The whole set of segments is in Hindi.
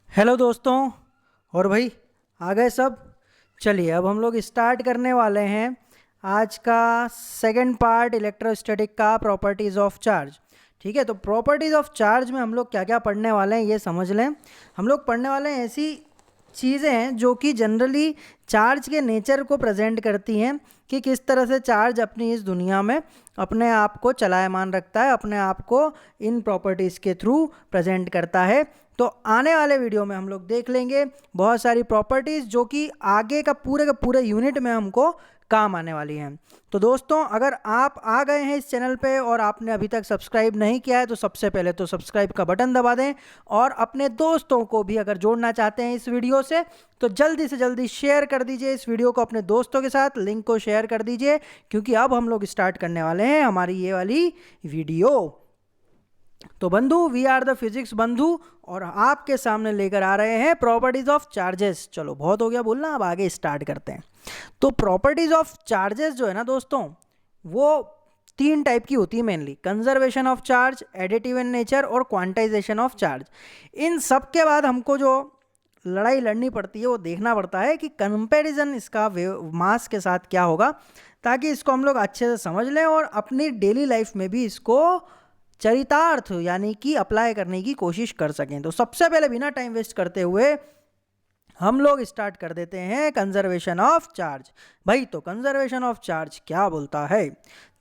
हेलो दोस्तों। और भाई आ गए सब। चलिए अब हम लोग स्टार्ट करने वाले हैं आज का सेकंड पार्ट इलेक्ट्रोस्टैटिक का प्रॉपर्टीज़ ऑफ चार्ज। ठीक है, तो प्रॉपर्टीज़ ऑफ चार्ज में हम लोग क्या क्या पढ़ने वाले हैं ये समझ लें। हम लोग पढ़ने वाले हैं ऐसी चीज़ें हैं जो कि जनरली चार्ज के नेचर को प्रेजेंट करती हैं कि किस तरह से चार्ज अपनी इस दुनिया में अपने आप को चलायमान रखता है, अपने आप को इन प्रॉपर्टीज़ के थ्रू प्रेजेंट करता है। तो आने वाले वीडियो में हम लोग देख लेंगे बहुत सारी प्रॉपर्टीज़ जो कि आगे का के पूरे यूनिट में हमको काम आने वाली हैं। तो दोस्तों, अगर आप आ गए हैं इस चैनल पे और आपने अभी तक सब्सक्राइब नहीं किया है तो सबसे पहले तो सब्सक्राइब का बटन दबा दें, और अपने दोस्तों को भी अगर जोड़ना चाहते हैं इस वीडियो से तो जल्दी से जल्दी शेयर कर दीजिए इस वीडियो को अपने दोस्तों के साथ, लिंक को शेयर कर दीजिए, क्योंकि अब हम लोग स्टार्ट करने वाले हैं हमारी ये वाली वीडियो। तो बंधु, वी आर द फिजिक्स बंधु, और आपके सामने लेकर आ रहे हैं प्रॉपर्टीज ऑफ चार्जेस। चलो बहुत हो गया बोलना, अब आगे स्टार्ट करते हैं। तो प्रॉपर्टीज ऑफ चार्जेस जो है ना दोस्तों, वो तीन टाइप की होती है mainly: conservation of charge, additive in nature और क्वांटाइजेशन ऑफ चार्ज। इन सब के बाद हमको जो लड़ाई लड़नी पड़ती है वो देखना पड़ता है कि कंपैरिजन इसका मास के साथ क्या होगा, ताकि इसको हम लोग अच्छे से समझ लें और अपनी डेली लाइफ में भी इसको चरितार्थ यानी कि अप्लाई करने की कोशिश कर सकें। तो सबसे पहले बिना टाइम वेस्ट करते हुए हम लोग स्टार्ट कर देते हैं कंजर्वेशन ऑफ चार्ज। भाई तो कंजर्वेशन ऑफ चार्ज क्या बोलता है?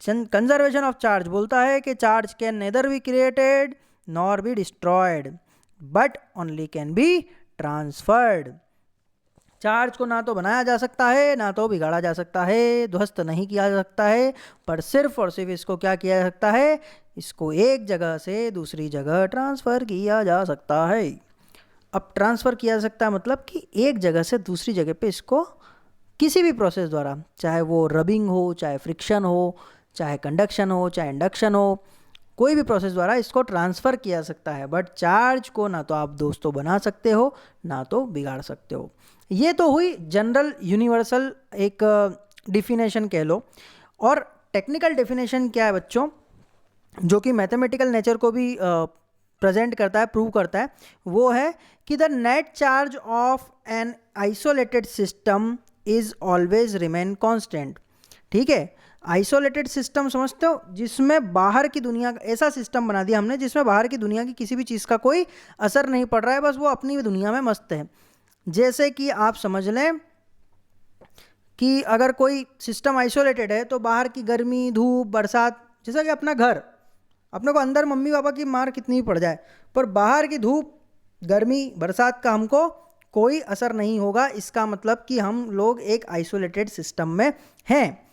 कंजर्वेशन ऑफ चार्ज बोलता है कि charge can nether be created nor be destroyed but only can be transferred. Charge को ना तो बनाया जा सकता है ना तो बिगाड़ा जा सकता है, ध्वस्त नहीं किया जा सकता है, पर सिर्फ और सिर्फ इसको क्या किया जा सकता है? इसको एक जगह से दूसरी जगह ट्रांसफ़र किया जा सकता है। अब ट्रांसफ़र किया जा सकता है मतलब कि एक जगह से दूसरी जगह पे इसको किसी भी प्रोसेस द्वारा, चाहे वो रबिंग हो, चाहे फ्रिक्शन हो, चाहे कंडक्शन हो, चाहे इंडक्शन हो, कोई भी प्रोसेस द्वारा इसको ट्रांसफ़र किया जा सकता है। बट चार्ज को ना तो आप दोस्तों बना सकते हो ना तो बिगाड़ सकते हो। ये तो हुई जनरल यूनिवर्सल एक डिफिनेशन कह लो। और टेक्निकल डेफिनेशन क्या है बच्चों, जो कि मैथमेटिकल नेचर को भी प्रेजेंट करता है, प्रूव करता है, वो है कि the net charge of an isolated system is always remain constant. ठीक है, आइसोलेटेड सिस्टम समझते हो, जिसमें बाहर की दुनिया का ऐसा सिस्टम बना दिया हमने जिसमें बाहर की दुनिया की किसी भी चीज़ का कोई असर नहीं पड़ रहा है, बस वो अपनी दुनिया में मस्त है। जैसे कि आप समझ लें कि अगर कोई सिस्टम आइसोलेटेड है तो बाहर की गर्मी, धूप, बरसात, जैसा कि अपना घर, अपने को अंदर मम्मी पापा की मार कितनी भी पड़ जाए पर बाहर की धूप, गर्मी, बरसात का हमको कोई असर नहीं होगा। इसका मतलब कि हम लोग एक आइसोलेटेड सिस्टम में हैं।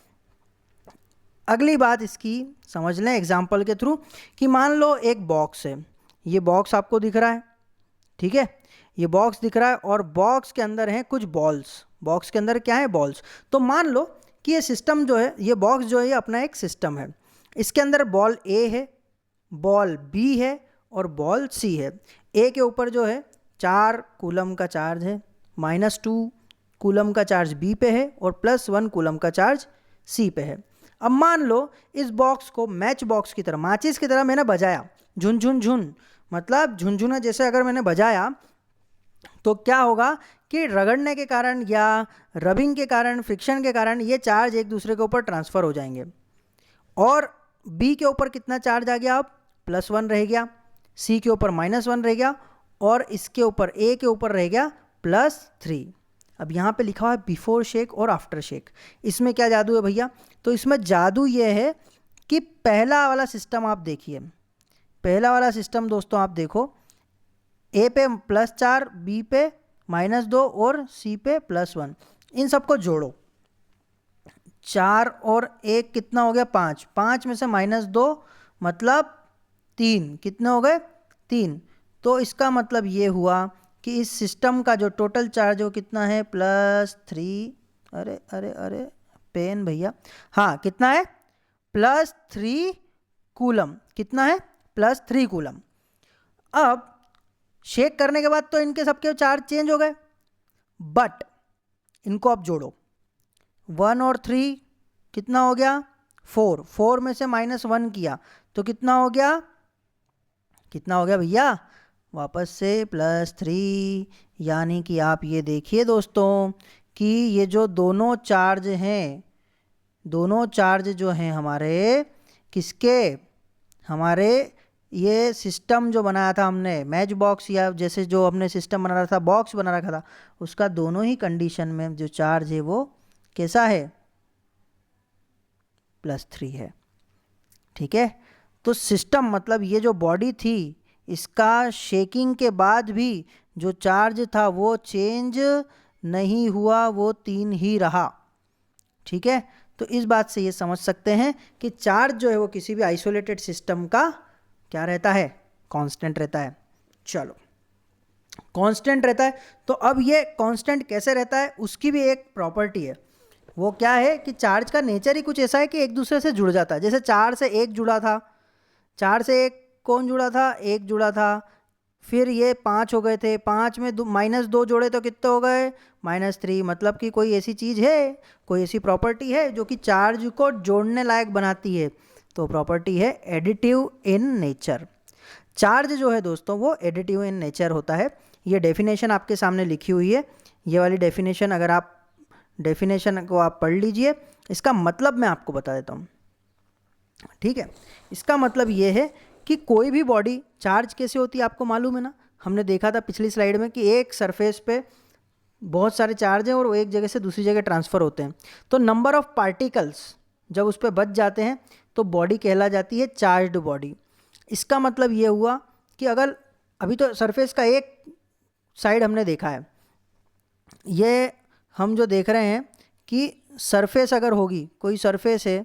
अगली बात इसकी समझ लें एग्जाम्पल के थ्रू, कि मान लो एक बॉक्स है, ये बॉक्स आपको दिख रहा है, ठीक है, ये बॉक्स दिख रहा है और बॉक्स के अंदर हैं कुछ बॉल्स। बॉक्स के अंदर क्या है? बॉल्स। तो मान लो कि ये सिस्टम जो है, ये बॉक्स जो है, ये अपना एक सिस्टम है। इसके अंदर बॉल ए है, बॉल बी है और बॉल सी है। ए के ऊपर जो है 4 कूलम का चार्ज है, -2 कूलम का चार्ज बी पे है और +1 कूलम का चार्ज सी पे है। अब मान लो इस बॉक्स को मैच बॉक्स की तरह, माचिस की तरह मैंने बजाया, झुन झुन झुन, मतलब झुनझुना जैसे अगर मैंने बजाया तो क्या होगा कि रगड़ने के कारण या रबिंग के कारण, फ्रिक्शन के कारण ये चार्ज एक दूसरे के ऊपर ट्रांसफ़र हो जाएंगे। और बी के ऊपर कितना चार्ज आ गया? अब +1 रह गया, सी के ऊपर -1 रह गया और इसके ऊपर ए के ऊपर रह गया +3। अब यहाँ पे लिखा हुआ है बिफोर शेक और आफ्टर शेक। इसमें क्या जादू है भैया? तो इसमें जादू ये है कि पहला वाला सिस्टम आप देखिए, पहला वाला सिस्टम दोस्तों आप देखो, ए पे +4, बी पे -2 और सी पे +1। इन सबको जोड़ो, 4 और 1 कितना हो गया? 5। 5 में से -2 मतलब 3, कितने हो गए? 3। तो इसका मतलब ये हुआ कि इस सिस्टम का जो टोटल चार्ज हो कितना है? +3। अरे अरे अरे पेन भैया, हाँ कितना है? +3 कूलम। कितना है? +3 कूलम। अब शेक करने के बाद तो इनके सबके चार्ज चेंज हो गए, बट इनको अब जोड़ो, 1 और 3 कितना हो गया? 4। 4 में से -1 किया तो कितना हो गया? कितना हो गया भैया? वापस से +3, यानी कि आप ये देखिए दोस्तों कि ये जो दोनों चार्ज हैं, दोनों चार्ज जो हैं हमारे किसके, हमारे ये सिस्टम जो बनाया था हमने मैच बॉक्स, या जैसे जो हमने सिस्टम बना रहा था, बॉक्स बना रखा था, उसका दोनों ही कंडीशन में जो चार्ज है वो कैसा है, +3 है। ठीक है, तो सिस्टम मतलब ये जो बॉडी थी, इसका शेकिंग के बाद भी जो चार्ज था वो चेंज नहीं हुआ, वो 3 ही रहा। ठीक है, तो इस बात से ये समझ सकते हैं कि चार्ज जो है वो किसी भी आइसोलेटेड सिस्टम का क्या रहता है, कांस्टेंट रहता है। चलो, कांस्टेंट रहता है, तो अब ये कांस्टेंट कैसे रहता है उसकी भी एक प्रॉपर्टी है। वो क्या है कि चार्ज का नेचर ही कुछ ऐसा है कि एक दूसरे से जुड़ जाता है। जैसे 4 से 1 जुड़ा था, 4 से 1 कौन जुड़ा था, 1 जुड़ा था, फिर ये 5 हो गए थे, 5 में -2 जोड़े तो कितने हो गए, -3। मतलब कि कोई ऐसी चीज़ है, कोई ऐसी प्रॉपर्टी है जो कि चार्ज को जोड़ने लायक बनाती है, तो प्रॉपर्टी है एडिटिव इन नेचर। चार्ज जो है दोस्तों वो एडिटिव इन नेचर होता है। ये डेफिनेशन आपके सामने लिखी हुई है, ये वाली डेफिनेशन, अगर आप डेफिनेशन को आप पढ़ लीजिए। इसका मतलब मैं आपको बता देता हूँ। ठीक है, इसका मतलब ये है कि कोई भी बॉडी चार्ज कैसे होती है आपको मालूम है ना, हमने देखा था पिछली स्लाइड में कि एक सरफेस पे बहुत सारे चार्ज हैं और वो एक जगह से दूसरी जगह ट्रांसफ़र होते हैं। तो नंबर ऑफ पार्टिकल्स जब उस पर बच जाते हैं तो बॉडी कहला जाती है चार्ज्ड बॉडी। इसका मतलब ये हुआ कि अगर अभी तो सरफेस का एक साइड हमने देखा है, ये हम जो देख रहे हैं कि सरफेस अगर होगी, कोई सरफेस है,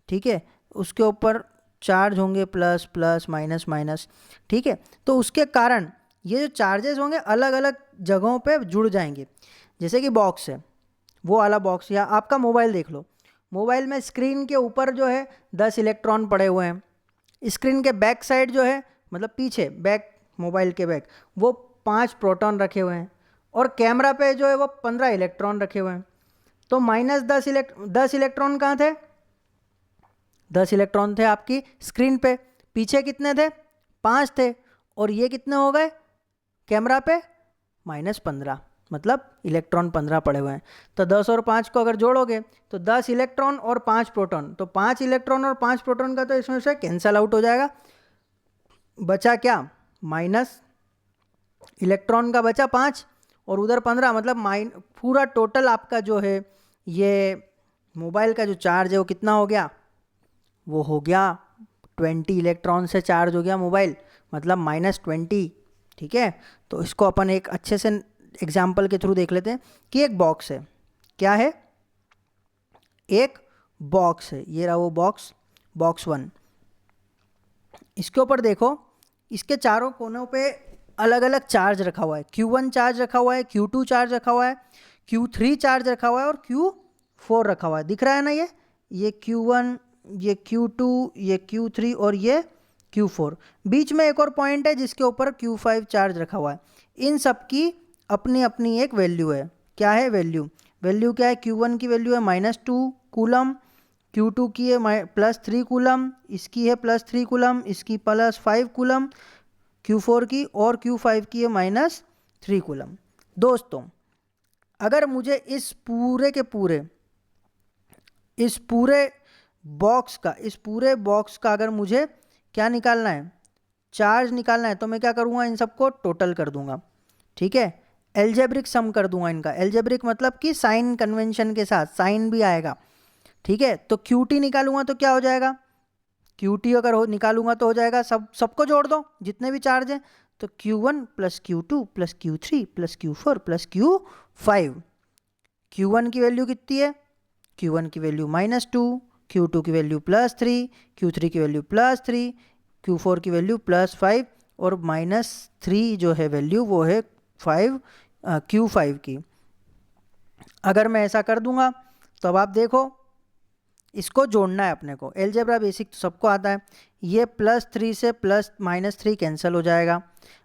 ठीक है, उसके ऊपर चार्ज होंगे प्लस प्लस माइनस माइनस। ठीक है, तो उसके कारण ये जो चार्जेस होंगे अलग अलग जगहों पे जुड़ जाएंगे। जैसे कि बॉक्स है, वो वाला बॉक्स, या आपका मोबाइल देख लो, मोबाइल में स्क्रीन के ऊपर जो है 10 इलेक्ट्रॉन पड़े हुए हैं, स्क्रीन के बैक साइड जो है, मतलब पीछे बैक, मोबाइल के बैक, वो 5 प्रोटॉन रखे हुए हैं, और कैमरा पे जो है वो 15 इलेक्ट्रॉन रखे हुए हैं। तो -10 इलेक्ट्रॉन कहाँ थे, 10 इलेक्ट्रॉन थे आपकी स्क्रीन पे, पीछे कितने थे, 5 थे, और ये कितने हो गए कैमरा पे, -15, मतलब इलेक्ट्रॉन 15 पड़े हुए हैं। तो 10 और 5 को अगर जोड़ोगे तो 10 इलेक्ट्रॉन और 5 प्रोटॉन, तो 5 इलेक्ट्रॉन और 5 प्रोटॉन का तो इसमें से कैंसल आउट हो जाएगा, बचा क्या, माइनस इलेक्ट्रॉन का बचा 5 और उधर 15, मतलब पूरा टोटल आपका जो है ये मोबाइल का जो चार्ज है वो कितना हो गया, वो हो गया 20 इलेक्ट्रॉन से चार्ज हो गया मोबाइल, मतलब -20। ठीक है, तो इसको अपन एक अच्छे से एग्जाम्पल के थ्रू देख लेते हैं कि एक बॉक्स है, क्या है, एक बॉक्स है, ये रहा वो बॉक्स, बॉक्स 1। इसके ऊपर देखो, इसके चारों कोनों पे अलग अलग चार्ज रखा हुआ है, Q1 चार्ज रखा हुआ है, Q2 चार्ज रखा हुआ है, Q3 चार्ज रखा हुआ है, और Q4 रखा हुआ है। दिख रहा है ना, ये Q1, ये Q2, ये Q3 और ये Q4। बीच में एक और पॉइंट है जिसके ऊपर Q5 चार्ज रखा हुआ है। इन सब की अपनी अपनी एक वैल्यू है। क्या है वैल्यू, वैल्यू क्या है, Q1 की वैल्यू है -2 कूलम, Q2 की है +3 कूलम, इसकी है +3 कूलम, इसकी +5 कूलम Q4 की, और Q5 की है -3 कूलम। दोस्तों, अगर मुझे इस पूरे के पूरे, इस पूरे बॉक्स का अगर मुझे क्या निकालना है, चार्ज निकालना है, तो मैं क्या करूँगा, इन सबको टोटल कर दूंगा। ठीक है, एल्जेब्रिक सम कर दूंगा इनका, एल्जेब्रिक मतलब कि साइन कन्वेंशन के साथ, साइन भी आएगा। ठीक है, तो QT निकालूंगा तो क्या हो जाएगा, QT अगर निकालूंगा तो हो जाएगा, सबको जोड़ दो जितने भी चार्ज हैं, तो Q1 + Q2 + Q3 + Q4 + Q5। Q1 की वैल्यू कितनी है, Q1 की वैल्यू -2, Q2 की वैल्यू +3, Q3 की वैल्यू +3, Q4 की वैल्यू +5, और -3 जो है वैल्यू वो है Q5 की। अगर मैं ऐसा कर दूंगा तो अब आप देखो, इसको जोड़ना है अपने को, एलजेब्रा बेसिक तो सबको आता है। ये +3 से -3 कैंसिल हो जाएगा,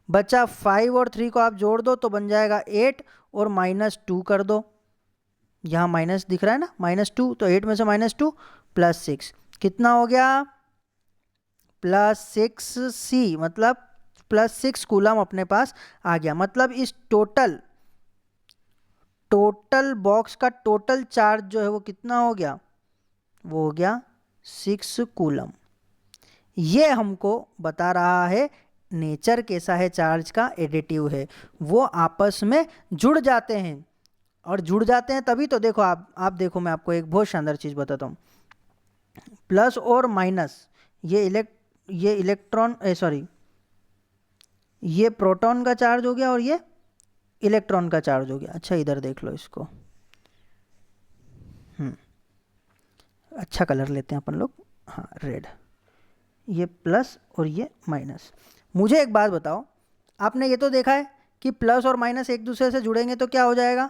बचा 5 और 3 को आप जोड़ दो तो बन जाएगा 8, और -2 कर दो, यहाँ माइनस दिख रहा है ना, -2, तो 8 में से -2 +6 कितना हो गया, +6C, मतलब प्लस 6 कूलम अपने पास आ गया। मतलब इस टोटल बॉक्स का टोटल चार्ज जो है वो कितना हो गया, वो हो गया 6 कूलम। ये हमको बता रहा है नेचर कैसा है चार्ज का, एडिटिव है, वो आपस में जुड़ जाते हैं। और जुड़ जाते हैं तभी तो देखो आप देखो, मैं आपको एक बहुत शानदार चीज़ बताता हूँ। प्लस और माइनस, ये इलेक्ट्रॉन सॉरी ये प्रोटॉन का चार्ज हो गया और ये इलेक्ट्रॉन का चार्ज हो गया। अच्छा इधर देख लो इसको, अच्छा कलर लेते हैं अपन लोग, हाँ रेड, ये प्लस और ये माइनस। मुझे एक बात बताओ, आपने ये तो देखा है कि प्लस और माइनस एक दूसरे से जुड़ेंगे तो क्या हो जाएगा,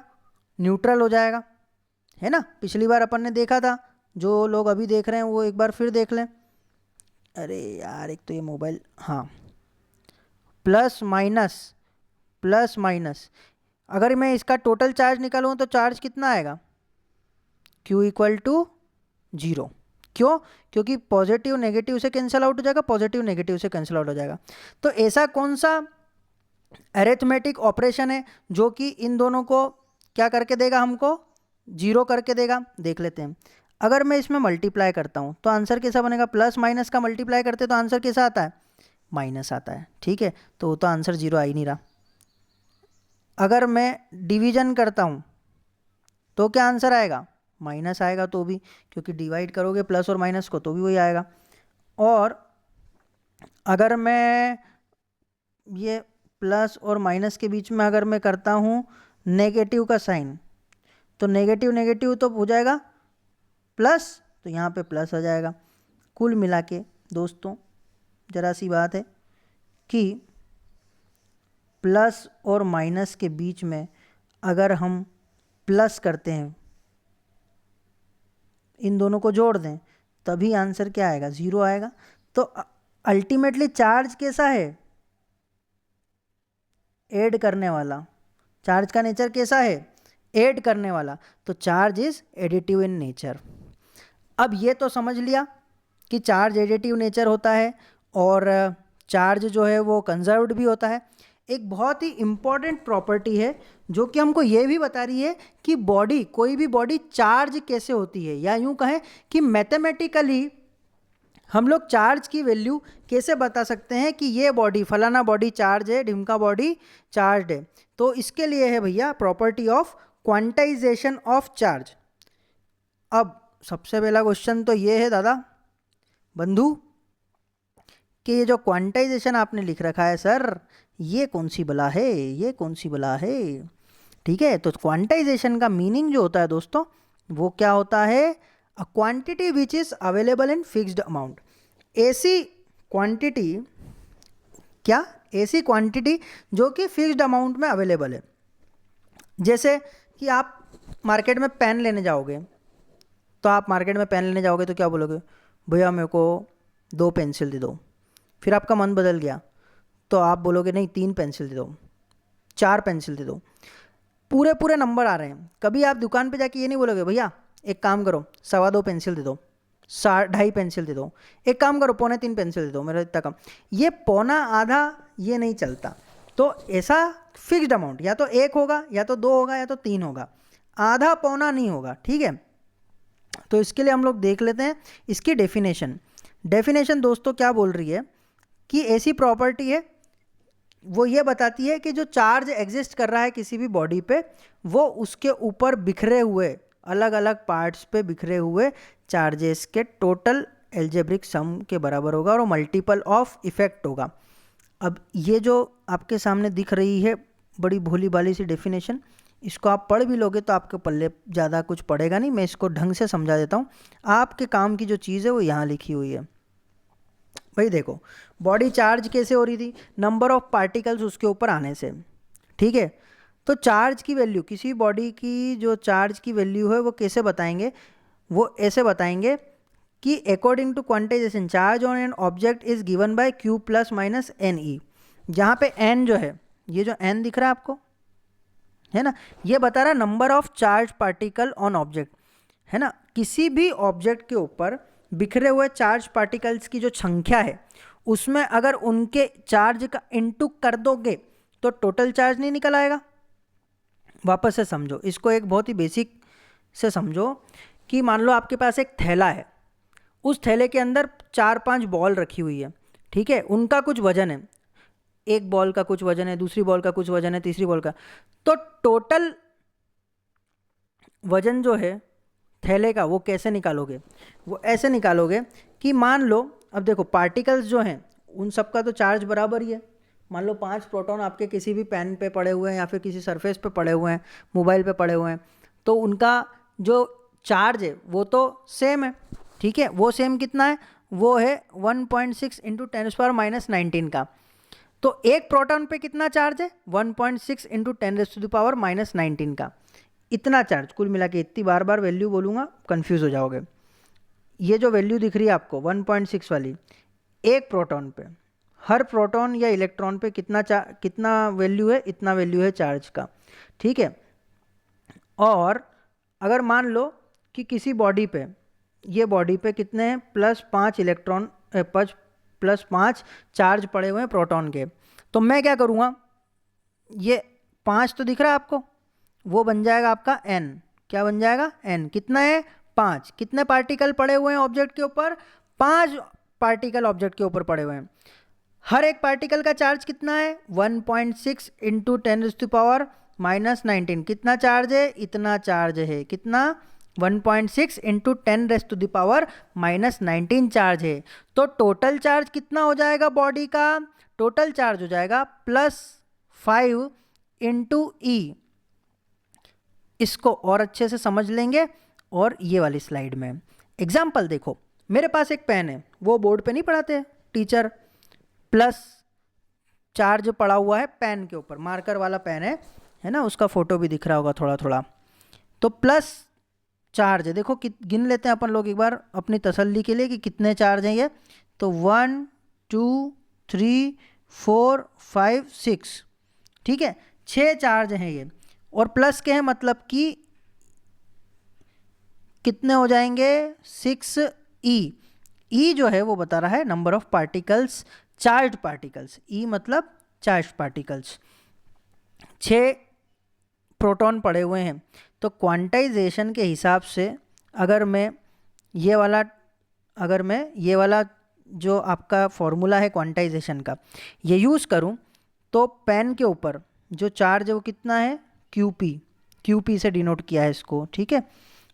न्यूट्रल हो जाएगा, है ना। पिछली बार अपन ने देखा था, जो लोग अभी देख रहे हैं वो एक बार फिर देख लें। अरे यार एक तो ये मोबाइल, हाँ प्लस माइनस, अगर मैं इसका टोटल चार्ज निकालूँ तो चार्ज कितना आएगा, Q इक्वल टू 0। क्यों, क्योंकि पॉजिटिव नेगेटिव से कैंसिल आउट हो जाएगा, पॉजिटिव नेगेटिव से कैंसिल आउट हो जाएगा। तो ऐसा कौन सा अरिथमेटिक ऑपरेशन है जो कि इन दोनों को क्या करके देगा, हमको 0 करके देगा, देख लेते हैं। अगर मैं इसमें मल्टीप्लाई करता हूँ तो आंसर कैसा बनेगा, प्लस माइनस का मल्टीप्लाई करते तो आंसर कैसा आता है, माइनस आता है, ठीक है। तो आंसर 0 आ ही नहीं रहा। अगर मैं डिवीजन करता हूँ तो क्या आंसर आएगा, माइनस आएगा, तो भी क्योंकि डिवाइड करोगे प्लस और माइनस को तो भी वही आएगा। और अगर मैं ये प्लस और माइनस के बीच में अगर मैं करता हूँ नेगेटिव का साइन, तो नेगेटिव तो हो जाएगा प्लस, तो यहाँ पे प्लस आ जाएगा। कुल मिला के दोस्तों ज़रा सी बात है कि प्लस और माइनस के बीच में अगर हम प्लस करते हैं, इन दोनों को जोड़ दें, तभी आंसर क्या आएगा, 0 आएगा। तो अल्टीमेटली चार्ज कैसा है, ऐड करने वाला। चार्ज का नेचर कैसा है, ऐड करने वाला। तो charge is additive in nature. अब ये तो समझ लिया कि चार्ज एडिटिव नेचर होता है और चार्ज जो है वो कंजर्व्ड भी होता है। एक बहुत ही इम्पॉर्टेंट प्रॉपर्टी है जो कि हमको ये भी बता रही है कि बॉडी, कोई भी बॉडी चार्ज कैसे होती है, या यूँ कहें कि मैथमेटिकली हम लोग चार्ज की वैल्यू कैसे बता सकते हैं कि ये बॉडी, फलाना बॉडी चार्ज है, ढिमका बॉडी चार्ज है। तो इसके लिए है भैया property of quantization of charge. अब सबसे पहला क्वेश्चन तो ये है दादा बंधु कि ये जो क्वांटाइजेशन आपने लिख रखा है सर, ये कौन सी बला है, ये कौन सी बला है, ठीक है। तो क्वांटाइजेशन का मीनिंग जो होता है दोस्तों वो क्या होता है, a quantity which is available in fixed amount. ऐसी क्वांटिटी, क्या, ऐसी क्वांटिटी जो कि फिक्स्ड अमाउंट में अवेलेबल है। जैसे कि आप मार्केट में पेन लेने जाओगे, तो आप मार्केट में पेन लेने जाओगे तो क्या बोलोगे, भैया मेरे को 2 पेंसिल दे दो। फिर आपका मन बदल गया तो आप बोलोगे नहीं 3 पेंसिल दे दो, 4 पेंसिल दे दो, पूरे नंबर आ रहे हैं। कभी आप दुकान पे जाके ये नहीं बोलोगे भैया एक काम करो 2.25 पेंसिल दे दो, 2.5 पेंसिल दे दो, एक काम करो 3.25 पेंसिल दे दो, मेरा इतना कम। ये पौना आधा ये नहीं चलता। तो ऐसा फिक्स्ड अमाउंट या तो 1 होगा, या तो 2 होगा, या तो 3 होगा, आधा पौना नहीं होगा, ठीक है। तो इसके लिए हम लोग देख लेते हैं इसकी डेफिनेशन दोस्तों क्या बोल रही है कि ऐसी प्रॉपर्टी है वो ये बताती है कि जो चार्ज एग्जिस्ट कर रहा है किसी भी बॉडी पे, वो उसके ऊपर बिखरे हुए अलग अलग पार्ट्स पे बिखरे हुए चार्जेस के टोटल एल्जेब्रिक सम के बराबर होगा और वो मल्टीपल ऑफ इफेक्ट होगा। अब ये जो आपके सामने दिख रही है बड़ी भोली भाली सी डेफिनेशन, इसको आप पढ़ भी लोगे तो आपके पल्ले ज़्यादा कुछ पड़ेगा नहीं। मैं इसको ढंग से समझा देता हूँ, आपके काम की जो चीज़ है वो यहाँ लिखी हुई है। भाई देखो बॉडी चार्ज कैसे हो रही थी, नंबर ऑफ पार्टिकल्स उसके ऊपर आने से, ठीक है। तो चार्ज की वैल्यू, किसी बॉडी की जो चार्ज की वैल्यू है वो कैसे बताएंगे, वो ऐसे बताएंगे कि according to quantization charge on an object is given by Q plus minus N E. जहाँ पे एन जो है, ये जो एन दिख रहा है आपको, है ना, ये बता रहा है number of charge particle on object, है ना। किसी भी ऑब्जेक्ट के ऊपर बिखरे हुए चार्ज पार्टिकल्स की जो संख्या है उसमें अगर उनके चार्ज का इनटू कर दोगे तो टोटल चार्ज नहीं निकल आएगा। वापस से समझो इसको, एक बहुत ही बेसिक से समझो कि मान लो आपके पास एक थैला है, उस थैले के अंदर 4-5 बॉल रखी हुई है, ठीक है, उनका कुछ वजन है, एक बॉल का कुछ वजन है, दूसरी बॉल का कुछ वजन है, तीसरी बॉल का, तो टोटल वजन जो है थैले का वो कैसे निकालोगे? वो ऐसे निकालोगे कि मान लो, अब देखो पार्टिकल्स जो हैं उन सब का तो चार्ज बराबर ही है। मान लो 5 प्रोटॉन आपके किसी भी पेन पे पड़े हुए हैं या फिर किसी सरफेस पे पड़े हुए हैं, मोबाइल पे पड़े हुए हैं, तो उनका जो चार्ज है वो तो सेम है, ठीक है। वो सेम कितना है? वो है 1.6 इंटू 10⁻⁻19 का। तो एक प्रोटॉन पे कितना चार्ज है? 1.6 इंटू 10⁻⁻19 का। इतना चार्ज कुल मिला के, इतनी बार बार वैल्यू बोलूँगा कंफ्यूज हो जाओगे। ये जो वैल्यू दिख रही है आपको 1.6 वाली, एक प्रोटॉन पे, हर प्रोटॉन या इलेक्ट्रॉन पे कितना वैल्यू है? इतना वैल्यू है चार्ज का, ठीक है। और अगर मान लो कि किसी बॉडी पे, ये बॉडी पे कितने हैं? +5 इलेक्ट्रॉन +5 चार्ज पड़े हुए हैं प्रोटॉन के। तो मैं क्या करूँगा, ये 5 तो दिख रहा है आपको, वो बन जाएगा आपका n। क्या बन जाएगा? n। कितना है? 5। कितने पार्टिकल पड़े हुए हैं ऑब्जेक्ट के ऊपर? 5 पार्टिकल ऑब्जेक्ट के ऊपर पड़े हुए हैं। हर एक पार्टिकल का चार्ज कितना है? 1.6 इंटू 10⁻⁻19। कितना चार्ज है? इतना चार्ज है। कितना? 1.6 इंटू 10⁻⁻19 चार्ज है। तो टोटल चार्ज कितना हो जाएगा बॉडी का? टोटल चार्ज हो जाएगा +5 इंटू ई। इसको और अच्छे से समझ लेंगे और ये वाली स्लाइड में एग्जाम्पल देखो। मेरे पास एक पेन है, वो बोर्ड पे नहीं पढ़ाते टीचर, प्लस चार्ज पड़ा हुआ है पेन के ऊपर, मार्कर वाला पेन है ना, उसका फोटो भी दिख रहा होगा थोड़ा थोड़ा। तो प्लस चार्ज है, देखो गिन लेते हैं अपन लोग एक बार अपनी तसल्ली के लिए कि कितने चार्ज हैं ये। तो 1 2 3 4 5 6, ठीक है, 6 चार्ज हैं ये। और प्लस के हैं मतलब कि कितने हो जाएंगे? 6e। ई जो है वो बता रहा है number of particles, charge particles. ई मतलब चार्ज पार्टिकल्स। 6 प्रोटॉन पड़े हुए हैं। तो क्वांटाइजेशन के हिसाब से अगर मैं ये वाला जो आपका फॉर्मूला है क्वांटाइजेशन का, ये यूज़ करूं, तो पेन के ऊपर जो चार्ज है वो कितना है? QP से डिनोट किया है इसको, ठीक है।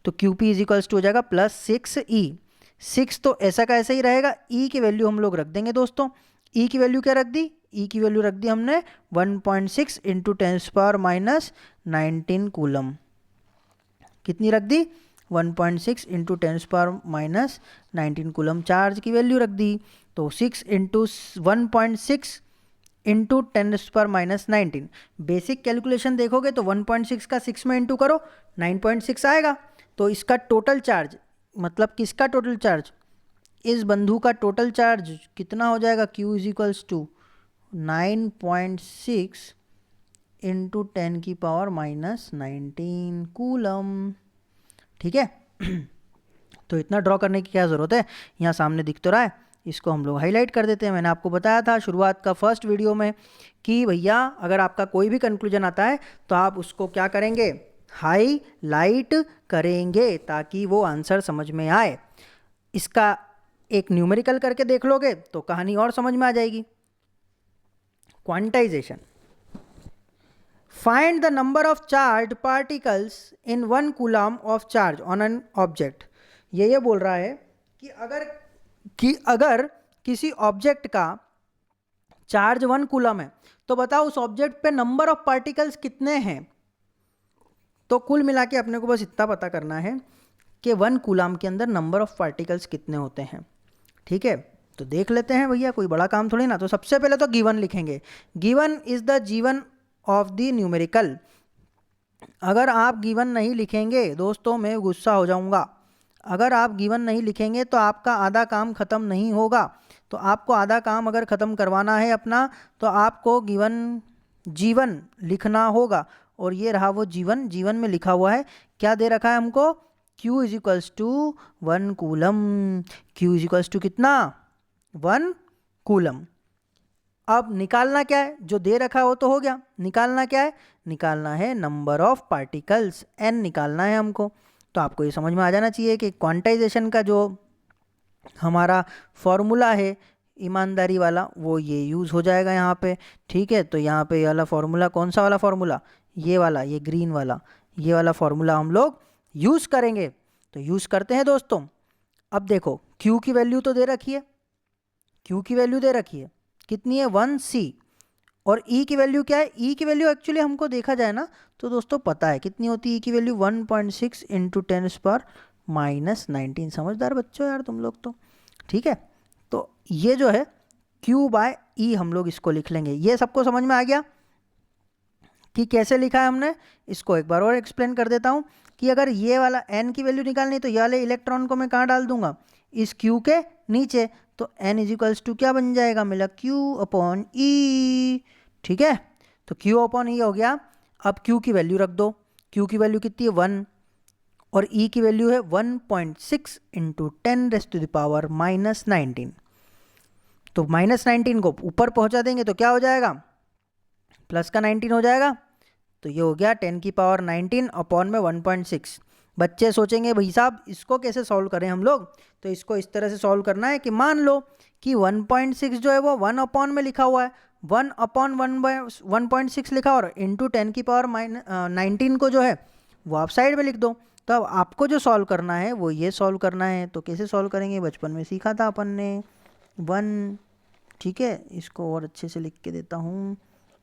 तो QP इज इक्वल्स टू हो जाएगा +6e। 6 तो ऐसा का ऐसा ही रहेगा, E की वैल्यू हम लोग रख देंगे दोस्तों। E की वैल्यू क्या रख दी? E की वैल्यू रख दी हमने 1.6 इंटू 10⁻⁻19 कूलम। कितनी रख दी? 1.6 इंटू 10⁻⁻19 कूलम चार्ज की वैल्यू रख दी। तो 6 इंटू 1.6 इंटू 10⁻⁻19, बेसिक कैलकुलेशन देखोगे तो 1.6 का 6 में इंटू करो 9.6 आएगा। तो इसका टोटल चार्ज, मतलब किसका टोटल चार्ज? इस बंधु का टोटल चार्ज कितना हो जाएगा? Q is equals to 9.6 into 10⁻⁻19 coulomb, ठीक है। तो इतना ड्रॉ करने की क्या ज़रूरत है, यहाँ सामने दिख तो रहा है, इसको हम लोग हाईलाइट कर देते हैं। मैंने आपको बताया था शुरुआत का फर्स्ट वीडियो में कि भैया अगर आपका कोई भी कंक्लूजन आता है तो आप उसको क्या करेंगे? हाईलाइट करेंगे ताकि वो आंसर समझ में आए। इसका एक न्यूमेरिकल करके देख लोगे तो कहानी और समझ में आ जाएगी। Quantization, find the number of charge particles in 1 coulomb of charge on an object. ये बोल रहा है कि अगर किसी ऑब्जेक्ट का चार्ज 1 कूलम है तो बताओ उस ऑब्जेक्ट पे नंबर ऑफ पार्टिकल्स कितने हैं। तो कुल मिला के अपने को बस इतना पता करना है कि 1 कूलम के अंदर नंबर ऑफ पार्टिकल्स कितने होते हैं, ठीक है। तो देख लेते हैं भैया, कोई बड़ा काम थोड़ी ना। तो सबसे पहले तो गिवन लिखेंगे। गिवन इज द जीवन ऑफ द न्यूमेरिकल। अगर आप गिवन नहीं लिखेंगे दोस्तों मैं गुस्सा हो जाऊंगा। अगर आप गिवन नहीं लिखेंगे तो आपका आधा काम ख़त्म नहीं होगा। तो आपको आधा काम अगर ख़त्म करवाना है अपना, तो आपको जीवन लिखना होगा। और ये रहा वो जीवन। जीवन में लिखा हुआ है, क्या दे रखा है हमको? Q is equals to 1 coulomb. Q is equals to कितना? 1 कूलम। अब निकालना क्या है, जो दे रखा है वो तो हो गया, निकालना क्या है, निकालना है नंबर ऑफ पार्टिकल्स, n निकालना है हमको। तो आपको ये समझ में आ जाना चाहिए कि क्वांटाइजेशन का जो हमारा फॉर्मूला है ईमानदारी वाला, वो ये यूज़ हो जाएगा यहाँ पे। ठीक है, तो यहाँ पे ये वाला फॉर्मूला, कौन सा वाला फॉर्मूला, ये वाला, ये ग्रीन वाला, ये वाला फॉर्मूला हम लोग यूज़ करेंगे। तो यूज़ करते हैं दोस्तों। अब देखो Q की वैल्यू तो दे रखी है, Q की वैल्यू दे रखी है, कितनी है 1C। और E की वैल्यू क्या है, E की वैल्यू एक्चुअली हमको देखा जाए ना तो दोस्तों पता है कितनी होती है E की वैल्यू, 1.6 इंटू 10⁻⁻⁹। समझदार बच्चों यार तुम लोग तो। ठीक है, तो ये जो है Q/E हम लोग इसको लिख लेंगे। ये सबको समझ में आ गया कि कैसे लिखा है हमने। इसको एक बार और एक्सप्लेन कर देता हूँ कि अगर ये वाला n की वैल्यू निकालनी तो ये वाले इलेक्ट्रॉन को मैं कहाँ डाल दूंगा, इस Q के नीचे। तो n इजिकल्स टू क्या बन जाएगा मेरा, Q/E। ठीक है, तो Q/E हो गया। अब Q की वैल्यू रख दो, Q की वैल्यू कितनी है 1 और E की वैल्यू है 1.6 इंटू 10⁻⁻⁹। तो -19 को ऊपर पहुंचा देंगे तो क्या हो जाएगा, प्लस का 19 हो जाएगा। तो ये हो गया 10⁻19 अपॉन में 1.6। बच्चे सोचेंगे भाई साहब इसको कैसे सॉल्व करें हम लोग, तो इसको इस तरह से सॉल्व करना है कि मान लो कि 1.6 जो है वो 1 अपॉन में लिखा हुआ है, 1 अपॉन 1/1.6 लिखा और इंटू 10⁻19 को जो है वो आप साइड में लिख दो। तो अब आपको जो सॉल्व करना है वो ये सॉल्व करना है। तो कैसे सॉल्व करेंगे, बचपन में सीखा था अपन ने 1। ठीक है, इसको और अच्छे से लिख के देता हूँ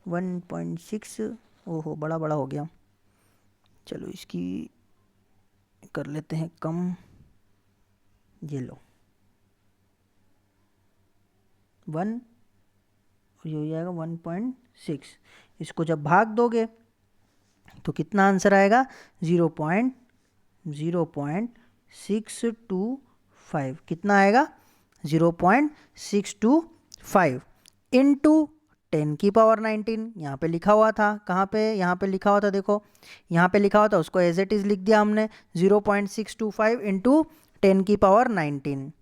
1.6। ओहो बड़ा बड़ा हो गया, चलो इसकी कर लेते हैं कम। ये लो 1 और ये हो जाएगा 1.6। इसको जब भाग दोगे तो कितना आंसर आएगा, 0.0625। कितना आएगा, 0.625 इंटू 10⁻19। यहाँ पे लिखा हुआ था, कहाँ पे, यहाँ पे लिखा हुआ था, देखो यहाँ पे लिखा हुआ था, उसको एज इट इज़ लिख दिया हमने, 0.625 इंटू 10⁻19।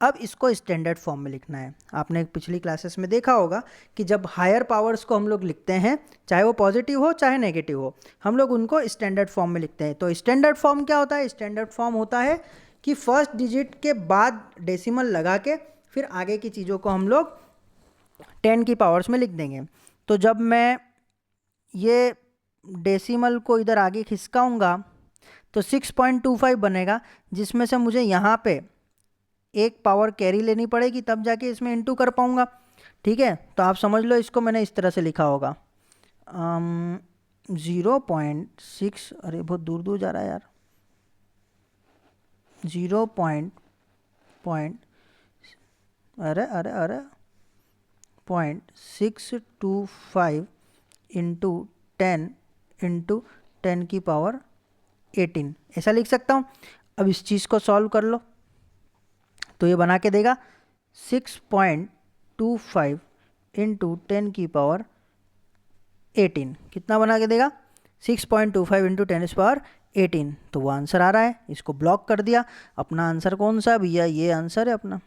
अब इसको स्टैंडर्ड फॉर्म में लिखना है। आपने पिछली क्लासेस में देखा होगा कि जब हायर पावर्स को हम लोग लिखते हैं, चाहे वो पॉजिटिव हो चाहे नेगेटिव हो, हम लोग उनको स्टैंडर्ड फॉर्म में लिखते हैं। तो स्टैंडर्ड फॉर्म क्या होता है, स्टैंडर्ड फॉर्म होता है कि फर्स्ट डिजिट के बाद डेसिमल लगा के फिर आगे की चीज़ों को हम लोग 10 की पावर्स में लिख देंगे। तो जब मैं ये डेसिमल को इधर आगे खिसकाऊंगा तो 6.25 बनेगा, जिसमें से मुझे यहाँ पे एक पावर कैरी लेनी पड़ेगी, तब जाके इसमें इंटू कर पाऊंगा। ठीक है, तो आप समझ लो इसको मैंने इस तरह से लिखा होगा 0.6, अरे बहुत दूर दूर जा रहा है यार, 0.625 इंटू 10 इंटू 10⁻18 ऐसा लिख सकता हूँ। अब इस चीज़ को सॉल्व कर लो तो ये बना के देगा 6.25 इंटू 10⁻18। कितना बना के देगा, 6.25 इंटू 10⁻18। तो वो आंसर आ रहा है, इसको ब्लॉक कर दिया। अपना आंसर कौन सा भैया, ये आंसर है अपना।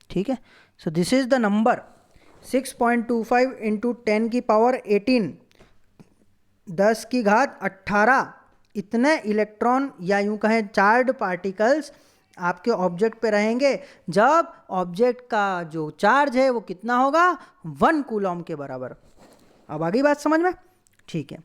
ठीक है, so this is the number 6.25 into 10⁻18, 10⁻18 इतने इलेक्ट्रॉन या यूं कहें चार्ज पार्टिकल्स आपके ऑब्जेक्ट पे रहेंगे जब ऑब्जेक्ट का जो चार्ज है वो कितना होगा, 1 कूलम के बराबर। अब आगे बात समझ में, ठीक है।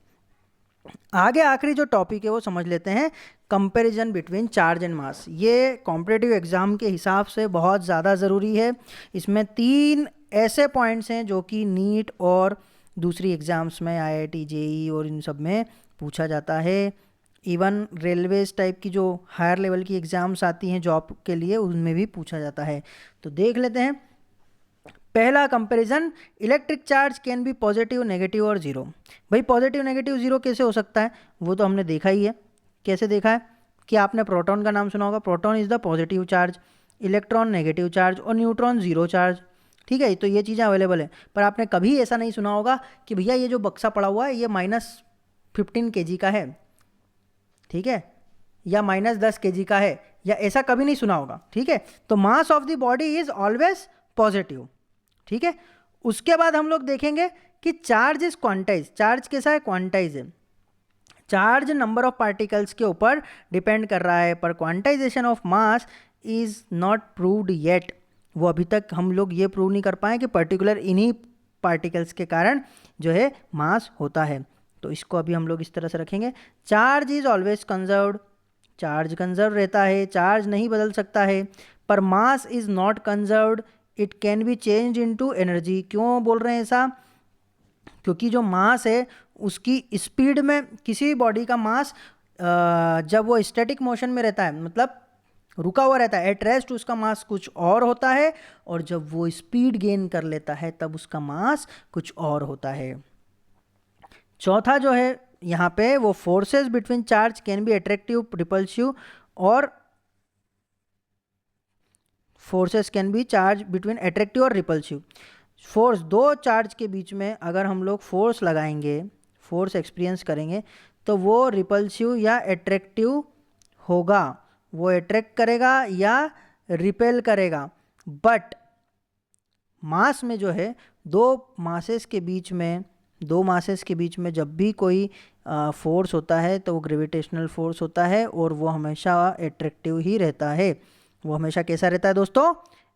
आगे आखिरी जो टॉपिक है वो समझ लेते हैं, comparison between charge and mass. ये कॉम्पिटिटिव एग्जाम के हिसाब से बहुत ज़्यादा ज़रूरी है। इसमें 3 ऐसे पॉइंट्स हैं जो कि नीट और दूसरी एग्ज़ाम्स में IIT JEE और इन सब में पूछा जाता है। इवन रेलवेज टाइप की जो हायर लेवल की एग्ज़ाम्स आती हैं जॉब के लिए, उनमें भी पूछा जाता है। तो देख लेते हैं। पहला comparison, electric charge can B positive, negative और जीरो। भाई पॉजिटिव नेगेटिव जीरो कैसे हो सकता है, वो तो हमने देखा ही है। कैसे देखा है कि आपने प्रोटॉन का नाम सुना होगा, proton is the positive charge, electron negative charge और न्यूट्रॉन जीरो चार्ज। ठीक है, तो ये चीज़ें अवेलेबल है। पर आपने कभी ऐसा नहीं सुना होगा कि भैया ये जो बक्सा पड़ा हुआ है ये -15 kg का है, ठीक है, या -10 kg का है, या ऐसा कभी नहीं सुना होगा। ठीक है, तो mass of the body is always positive. ठीक है। उसके बाद हम लोग देखेंगे कि चार्ज इज क्वांटाइज, चार्ज कैसा है, क्वांटाइज है। चार्ज नंबर ऑफ पार्टिकल्स के ऊपर डिपेंड कर रहा है, पर quantization of mass is not proved yet. वो अभी तक हम लोग ये प्रूव नहीं कर पाए कि पर्टिकुलर इन्हीं पार्टिकल्स के कारण जो है मास होता है। तो इसको अभी हम लोग इस तरह से रखेंगे, charge is always conserved, charge conserve रहता है, चार्ज नहीं बदल सकता है। पर mass is not conserved, it can be change into energy. क्यों बोल रहे हैं ऐसा, क्योंकि जो मास है उसकी स्पीड में, किसी भी बॉडी का मास जब वो स्टैटिक मोशन में रहता है, मतलब रुका हुआ रहता है, एट रेस्ट, उसका मास कुछ और होता है, और जब वो स्पीड गेन कर लेता है तब उसका मास कुछ और होता है। चौथा जो है यहाँ पे, वो forces between charge can be attractive, repulsive, और forces can be charge between attractive और रिपल्सिव। फोर्स, दो चार्ज के बीच में अगर हम लोग फोर्स लगाएंगे, फोर्स एक्सपीरियंस करेंगे, तो वो रिपल्सिव या अट्रैक्टिव होगा, वो अट्रैक्ट करेगा या रिपेल करेगा। बट मास में जो है, दो मासेस के बीच में जब भी कोई फोर्स होता है तो वो ग्रेविटेशनल फोर्स होता है, और वो हमेशा अट्रैक्टिव ही रहता है। वो हमेशा कैसा रहता है दोस्तों,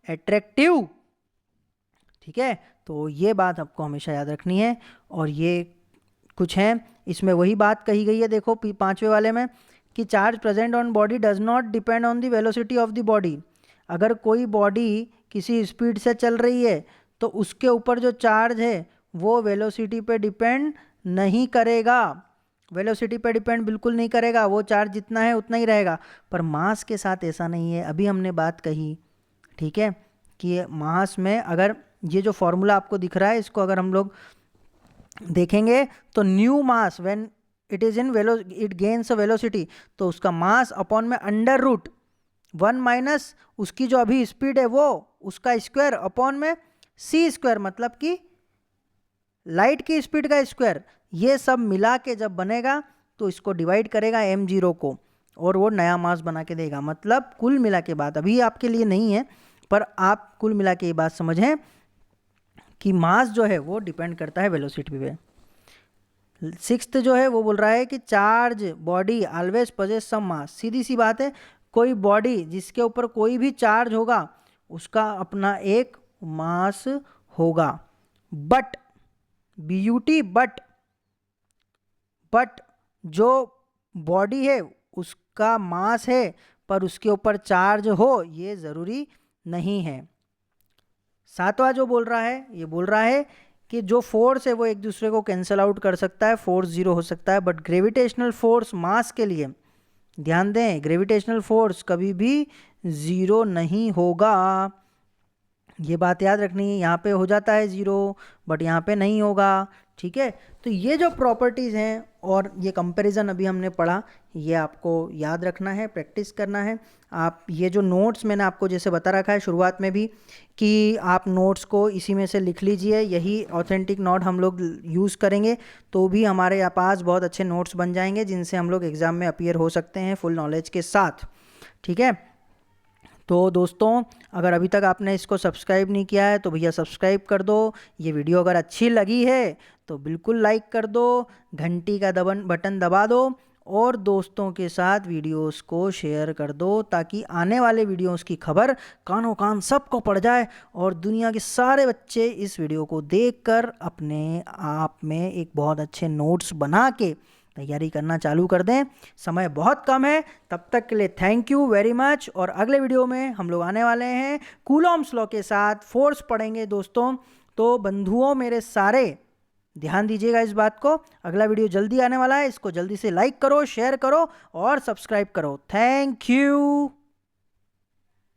अट्रैक्टिव। ठीक है, तो ये बात आपको हमेशा याद रखनी है। और ये कुछ है, इसमें वही बात कही गई है, देखो पांचवे वाले में, कि charge present on body does not depend on the velocity of the body. अगर कोई बॉडी किसी स्पीड से चल रही है तो उसके ऊपर जो चार्ज है वो वेलोसिटी पे डिपेंड नहीं करेगा, वेलोसिटी पे डिपेंड बिल्कुल नहीं करेगा, वो चार्ज जितना है उतना ही रहेगा। पर मास के साथ ऐसा नहीं है, अभी हमने बात कही, ठीक है, कि मास में अगर ये जो फॉर्मूला आपको दिख रहा है, इसको अगर हम लोग देखेंगे तो new mass when it is in it gains a velocity, तो उसका मास अपॉन में अंडर रूट 1 माइनस उसकी जो अभी स्पीड है वो, उसका स्क्वायर अपॉन में सी स्क्वायर, मतलब कि लाइट की स्पीड का स्क्वायर। ये सब मिला के जब बनेगा तो इसको डिवाइड करेगा m0 को, और वो नया मास बना के देगा। मतलब कुल मिला के बात अभी आपके लिए नहीं है, पर आप कुल मिला के ये बात समझें कि मास जो है वो डिपेंड करता है वेलोसिटी पे। सिक्स्थ जो है वो बोल रहा है कि चार्ज बॉडी ऑलवेज पजेस सम मास। सीधी सी बात है, कोई बॉडी जिसके ऊपर कोई भी चार्ज होगा उसका अपना एक मास होगा। बट BUT, बट जो बॉडी है उसका मास है पर उसके ऊपर चार्ज हो, ये ज़रूरी नहीं है। सातवां जो बोल रहा है, ये बोल रहा है कि जो फोर्स है वो एक दूसरे को कैंसल आउट कर सकता है, फोर्स जीरो हो सकता है, बट ग्रेविटेशनल फोर्स मास के लिए, ध्यान दें, ग्रेविटेशनल फोर्स कभी भी ज़ीरो नहीं होगा। ये बात याद रखनी है, यहाँ पे हो जाता है ज़ीरो बट यहाँ पे नहीं होगा। ठीक है, तो ये जो प्रॉपर्टीज़ हैं और ये कंपैरिजन अभी हमने पढ़ा, ये आपको याद रखना है, प्रैक्टिस करना है। आप ये जो नोट्स मैंने आपको जैसे बता रखा है शुरुआत में भी, कि आप नोट्स को इसी में से लिख लीजिए, यही ऑथेंटिक नोट हम लोग यूज़ करेंगे तो भी हमारे पास बहुत अच्छे नोट्स बन जाएंगे जिनसे हम लोग एग्ज़ाम में अपीयर हो सकते हैं फुल नॉलेज के साथ। ठीक है, तो दोस्तों अगर अभी तक आपने इसको सब्सक्राइब नहीं किया है तो भैया सब्सक्राइब कर दो। ये वीडियो अगर अच्छी लगी है तो बिल्कुल लाइक कर दो, घंटी का बटन दबा दो, और दोस्तों के साथ वीडियोस को शेयर कर दो, ताकि आने वाले वीडियोस की खबर कानों कान सबको पड़ जाए और दुनिया के सारे बच्चे इस वीडियो को देखकर अपने आप में एक बहुत अच्छे नोट्स बना के तैयारी करना चालू कर दें। समय बहुत कम है, तब तक के लिए थैंक यू वेरी मच। और अगले वीडियो में हम लोग आने वाले हैं कूलॉम्स लॉ के साथ, फोर्स पढ़ेंगे दोस्तों। तो बंधुओं मेरे सारे ध्यान दीजिएगा इस बात को, अगला वीडियो जल्दी आने वाला है, इसको जल्दी से लाइक करो, शेयर करो और सब्सक्राइब करो। Thank you.